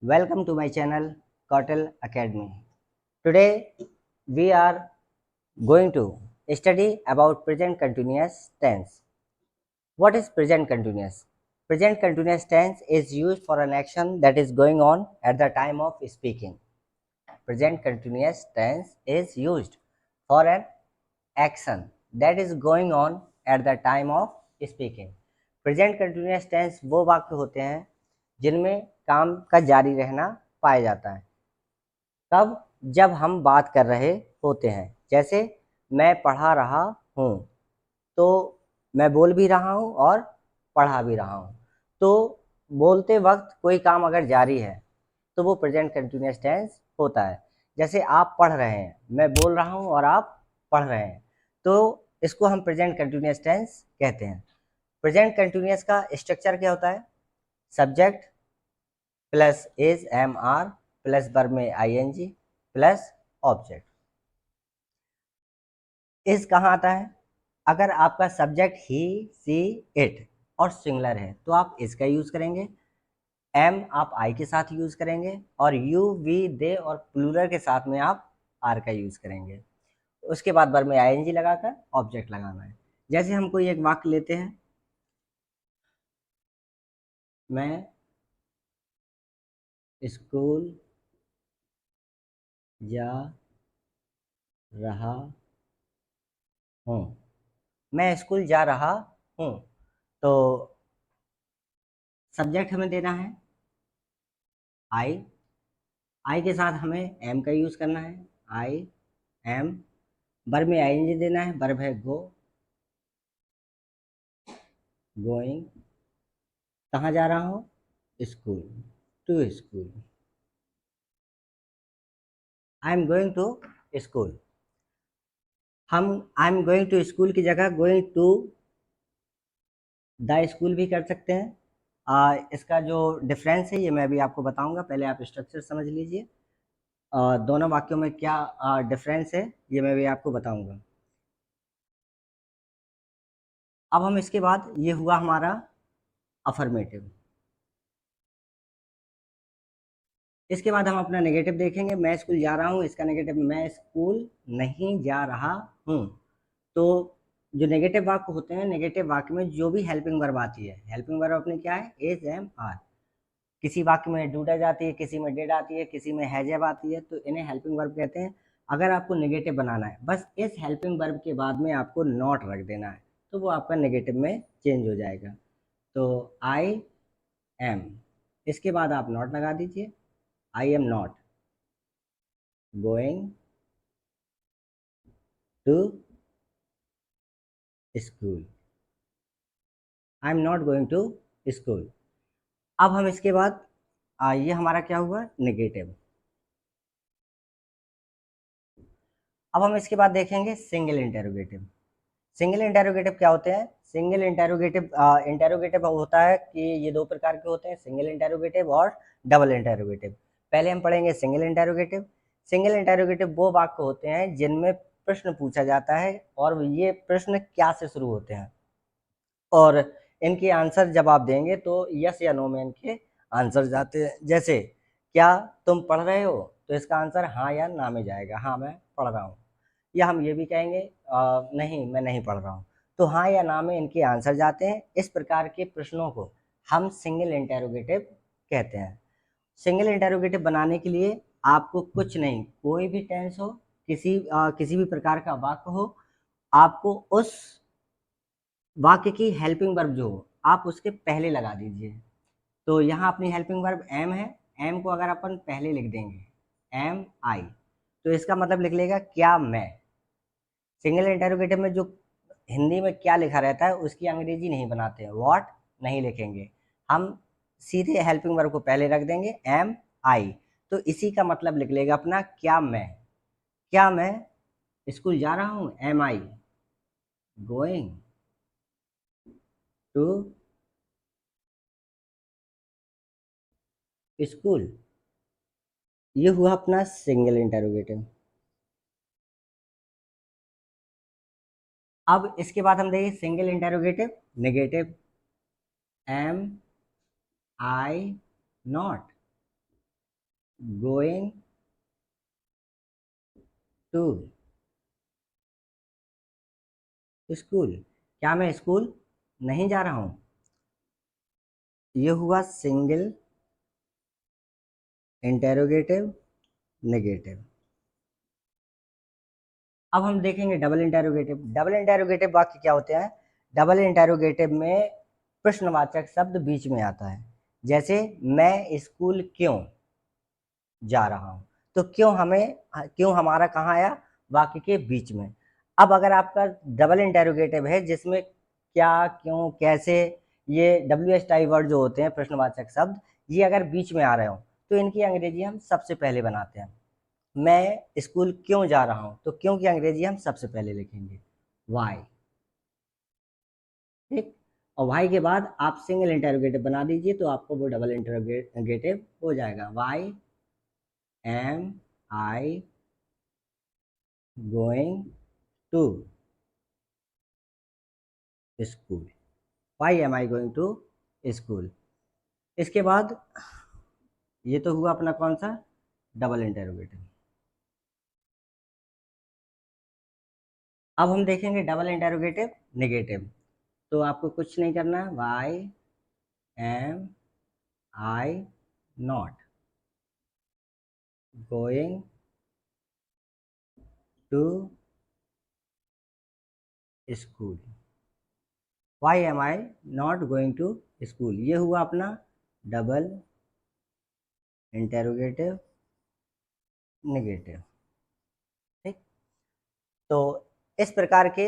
Welcome to my channel Kotel Academy. Today we are going to study about present continuous tense. What is present continuous? Present continuous tense is used for an action that is going on at the time of speaking. Present continuous tense is used for an action that is going on at the time of speaking. Present continuous tense वो वाक्य होते हैं जिनमें काम का जारी रहना पाया जाता है। कब? जब हम बात कर रहे होते हैं। जैसे मैं पढ़ा रहा हूँ, तो मैं बोल भी रहा हूँ और पढ़ा भी रहा हूँ। तो बोलते वक्त कोई काम अगर जारी है तो वो प्रेजेंट कंटिन्यूस टेंस होता है। जैसे आप पढ़ रहे हैं, मैं बोल रहा हूँ और आप पढ़ रहे हैं, तो इसको हम प्रेजेंट कंटिन्यूस टेंस कहते हैं। प्रेजेंट कंटिन्यूस का स्ट्रक्चर क्या होता है? Subject plus is am are plus verb में आईएनजी प्लस ऑब्जेक्ट। इज कहाँ आता है? अगर आपका सब्जेक्ट ही, सी, इट और सिंगुलर है तो आप इसका यूज करेंगे। एम आप आई के साथ यूज करेंगे और यू, वी, दे और प्लूरल के साथ में आप आर का यूज करेंगे। उसके बाद वर्ब में आईएनजी लगाकर ऑब्जेक्ट लगाना है। जैसे हम कोई एक वाक्य लेते हैं, मैं स्कूल जा रहा हूँ। मैं स्कूल जा रहा हूँ, तो सब्जेक्ट हमें देना है आई। आई के साथ हमें एम का यूज करना है, आई एम। वर्ब में आईएनजी देना है, वर्ब है गो, गोइंग। कहाँ जा रहा हूँ? School, to school. I am going to school. हम I am going to school की जगह गोइंग टू द स्कूल भी कर सकते हैं। इसका जो डिफरेंस है ये मैं भी आपको बताऊंगा, पहले आप स्ट्रक्चर समझ लीजिए। दोनों वाक्यों में क्या डिफरेंस है ये मैं भी आपको बताऊंगा। अब हम इसके बाद, ये हुआ हमारा अफर्मेटिव। इसके बाद हम अपना नेगेटिव देखेंगे। मैं स्कूल जा रहा हूँ, इसका नेगेटिव मैं स्कूल नहीं जा रहा हूँ। तो जो नेगेटिव वाक्य होते हैं, नेगेटिव वाक्य में जो भी हेल्पिंग वर्ब आती है, हेल्पिंग वर्ब अपनी क्या है? Is, am, are. किसी वाक्य में डू डज आती है, किसी में डिड आती है, किसी में हैज हैव आती है, तो इन्हें हेल्पिंग वर्ब कहते हैं। अगर आपको नेगेटिव बनाना है, बस इस हेल्पिंग वर्ब के बाद में आपको नॉट रख देना है, तो वो आपका नेगेटिव में चेंज हो जाएगा। तो आई एम, इसके बाद आप नॉट लगा दीजिए। I am not going to school. I am not going to school. अब हम इसके बाद ये हमारा क्या हुआ? नेगेटिव। अब हम इसके बाद देखेंगे सिंगल इंटेरोगेटिव। सिंगल इंटेरोगेटिव क्या होते हैं? सिंगल इंटेरोगेटिव इंटेरोगेटिव होता है कि ये दो प्रकार के होते हैं, सिंगल इंटेरोगेटिव और डबल इंटेरोगेटिव। पहले हम पढ़ेंगे सिंगल इंटेरोगेटिव। सिंगल इंटेरोगेटिव वो वाक्य होते हैं जिनमें प्रश्न पूछा जाता है और ये प्रश्न क्या से शुरू होते हैं, और इनके आंसर जब आप देंगे तो यस या नो में इनके आंसर जाते हैं। जैसे क्या तुम पढ़ रहे हो, तो इसका आंसर हाँ या ना में जाएगा, हाँ मैं पढ़ रहा हूँ। या हम ये भी कहेंगे नहीं मैं नहीं पढ़ रहा हूँ, तो हाँ या ना में इनके आंसर जाते हैं। इस प्रकार के प्रश्नों को हम सिंगल इंटेरोगेटिव कहते हैं। सिंगल इंटेरोगेटिव बनाने के लिए आपको कुछ नहीं, कोई भी टेंस हो, किसी भी प्रकार का वाक्य हो, आपको उस वाक्य की हेल्पिंग वर्ब जो हो आप उसके पहले लगा दीजिए। तो यहाँ अपनी हेल्पिंग वर्ब एम है, एम को अगर अपन पहले लिख देंगे एम आई, तो इसका मतलब लिख लेगा क्या मैं। सिंगल इंटेरोगेटिव में जो हिंदी में क्या लिखा रहता है उसकी अंग्रेजी नहीं बनाते हैं, व्हाट नहीं लिखेंगे, हम सीधे हेल्पिंग वर्ब को पहले रख देंगे एम आई। तो इसी का मतलब लिख लेगा अपना क्या मैं। क्या मैं स्कूल जा रहा हूँ? Am I going to school. ये हुआ अपना सिंगल इंटेरोगेटिव। अब इसके बाद हम देखें single interrogative negative. Am I not going to school, क्या मैं स्कूल नहीं जा रहा हूँ? ये हुआ सिंगल इंटेरोगेटिव नेगेटिव। अब हम देखेंगे डबल इंटेरोगेटिव। डबल इंटेरोगेटिव वाक्य क्या होते हैं? डबल इंटेरोगेटिव में प्रश्नवाचक शब्द बीच में आता है। जैसे मैं स्कूल क्यों जा रहा हूँ, तो क्यों हमारा कहाँ आया? वाक्य के बीच में। अब अगर आपका डबल इंटेरोगेटिव है जिसमें क्या, क्यों, कैसे, ये WH टाइप वर्ड जो होते हैं प्रश्नवाचक शब्द, ये अगर बीच में आ रहे हो तो इनकी अंग्रेजी हम सबसे पहले बनाते हैं। मैं स्कूल क्यों जा रहा हूँ, तो क्यों की अंग्रेजी हम सबसे पहले लिखेंगे वाई। ठीक। और वाई के बाद आप सिंगल इंटेरोगेटिव बना दीजिए तो आपको वो डबल इंटेरोगेटिव हो जाएगा। Why am I going to school, why am I going to school. इसके बाद ये तो हुआ अपना कौन सा? Double interrogative. अब हम देखेंगे डबल इंटेरोगेटिव नेगेटिव। तो आपको कुछ नहीं करना है। Why am I not going to school, why am I not going to school. ये हुआ अपना डबल इंटेरोगेटिव नेगेटिव। ठीक। तो इस प्रकार के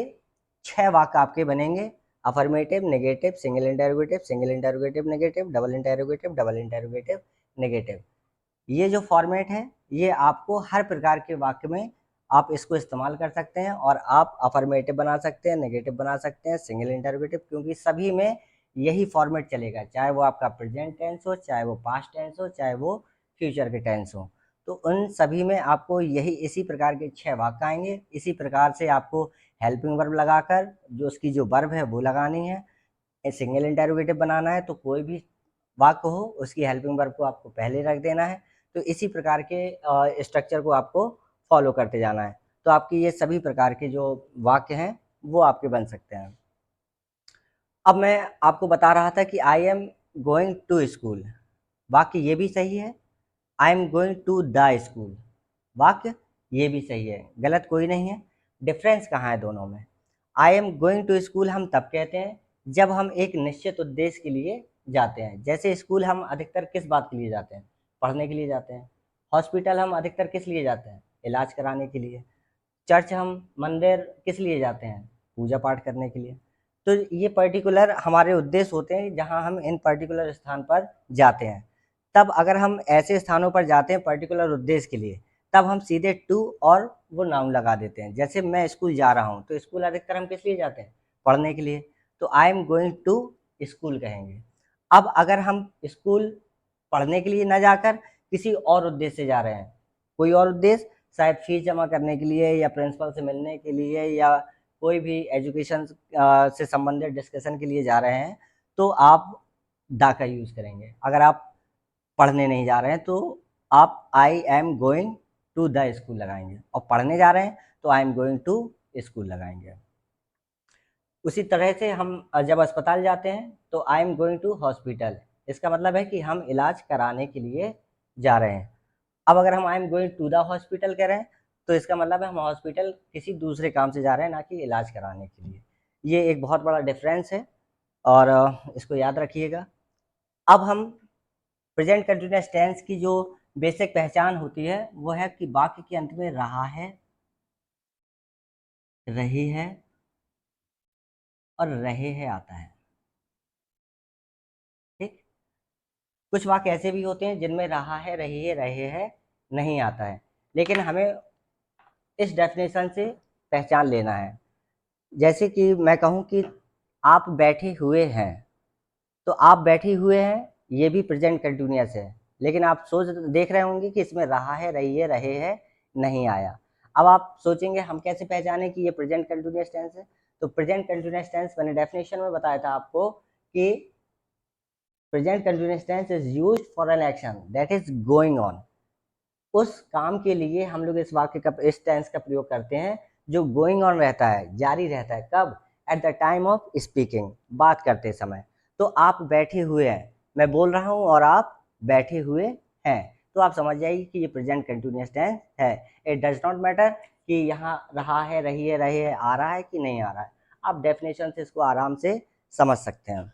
6 वाक्य आपके बनेंगे। Affirmative, negative, single interrogative negative, double interrogative negative. ये जो फॉर्मेट है ये आपको हर प्रकार के वाक्य में आप इसको इस्तेमाल कर सकते हैं और आप अफर्मेटिव बना सकते हैं, नेगेटिव बना सकते हैं, सिंगल इंटेरोगेटिव, क्योंकि सभी में यही फॉर्मेट चलेगा, चाहे वो आपका प्रेजेंट टेंस हो, चाहे वो पास्ट टेंस हो, चाहे वो फ्यूचर के टेंस हो। तो उन सभी में आपको यही इसी प्रकार के 6 वाक्य आएंगे। इसी प्रकार से आपको हेल्पिंग वर्ब लगाकर जो उसकी जो वर्ब है वो लगानी है। सिंगल इंटेरोगेटिव बनाना है तो कोई भी वाक्य हो उसकी हेल्पिंग वर्ब को आपको पहले रख देना है। तो इसी प्रकार के स्ट्रक्चर को आपको फॉलो करते जाना है। तो आपकी ये सभी प्रकार के जो वाक्य हैं वो आपके बन सकते हैं। अब मैं आपको बता रहा था कि I am going to school, वाक्य ये भी सही है। I am going to the school, वाक्य ये भी सही है, गलत कोई नहीं है। डिफरेंस कहाँ है दोनों में? I am going to school हम तब कहते हैं जब हम एक निश्चित उद्देश्य के लिए जाते हैं। जैसे स्कूल हम अधिकतर किस बात के लिए जाते हैं? पढ़ने के लिए जाते हैं। हॉस्पिटल हम अधिकतर किस लिए जाते हैं? इलाज कराने के लिए। चर्च हम मंदिर किस लिए जाते हैं? पूजा पाठ करने के लिए। तो ये पर्टिकुलर हमारे उद्देश्य होते हैं जहाँ हम इन पर्टिकुलर स्थान पर जाते हैं। तब अगर हम ऐसे स्थानों पर जाते हैं पर्टिकुलर उद्देश्य के लिए, तब हम सीधे टू और वो नाउन लगा देते हैं। जैसे मैं स्कूल जा रहा हूँ तो स्कूल अधिकतर हम किस लिए जाते हैं? पढ़ने के लिए। तो I am going to school कहेंगे। अब अगर हम स्कूल पढ़ने के लिए ना जाकर किसी और उद्देश्य से जा रहे हैं, कोई और उद्देश्य, शायद फीस जमा करने के लिए या प्रिंसिपल से मिलने के लिए या कोई भी एजुकेशन से संबंधित डिस्कशन के लिए जा रहे हैं, तो आप दा का यूज़ करेंगे। अगर आप पढ़ने नहीं जा रहे हैं तो आप I am going to the school लगाएंगे, और पढ़ने जा रहे हैं तो I am going to school लगाएंगे। उसी तरह से हम जब अस्पताल जाते हैं तो I am going to hospital, इसका मतलब है कि हम इलाज कराने के लिए जा रहे हैं। अब अगर हम I am going to the hospital कह रहे हैं तो इसका मतलब है हम हॉस्पिटल किसी दूसरे काम से जा रहे हैं, ना कि इलाज कराने के लिए। ये एक बहुत बड़ा डिफरेंस है और इसको याद रखिएगा। अब हम प्रेजेंट कंटिन्यूअस टेंस की जो बेसिक पहचान होती है वो है कि वाक्य के अंत में रहा है, रही है और रहे है आता है। ठीक। कुछ वाक्य ऐसे भी होते हैं जिनमें रहा है, रही है, रहे है नहीं आता है, लेकिन हमें इस डेफिनेशन से पहचान लेना है। जैसे कि मैं कहूँ कि आप बैठे हुए हैं, तो आप बैठे हुए हैं ये भी प्रेजेंट कंटिन्यूअस है, लेकिन आप सोच देख रहे होंगे कि इसमें रहा है, रही है, रहे है नहीं आया। अब आप सोचेंगे हम कैसे पहचाने कि ये प्रेजेंट कंटिन्यूअस टेंस है? तो प्रेजेंट कंटिन्यूअस टेंस मैंने डेफिनेशन में बताया था आपको कि present continuous tense is used for an action that is going on. उस काम के लिए हम लोग इस वाक्य का, इस टेंस का प्रयोग करते हैं जो गोइंग ऑन रहता है, जारी रहता है। कब? At the time of speaking, बात करते समय। तो आप बैठे हुए हैं, मैं बोल रहा हूँ और आप बैठे हुए हैं, तो आप समझ जाइए कि ये प्रेजेंट कंटिन्यूअस टेंस है। इट डज नॉट मैटर कि यहाँ रहा है, रही है, रहे है, आ रहा है कि नहीं आ रहा है, आप डेफिनेशन से इसको आराम से समझ सकते हैं।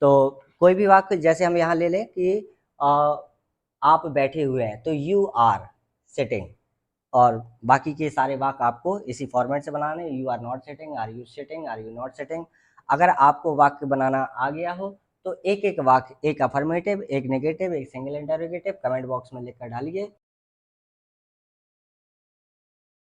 तो कोई भी वाक्य जैसे हम यहाँ ले लें कि आप बैठे हुए हैं, तो यू आर सिटिंग, और बाकी के सारे वाक्य आपको इसी फॉर्मेट से बनाने, you are not sitting, are you sitting, are you not sitting. अगर आपको वाक्य बनाना आ गया हो तो एक एक वाक्य, एक अफर्मेटिव, एक नेगेटिव, एक सिंगल इंटरोगेटिव कमेंट बॉक्स में लिख कर डालिए।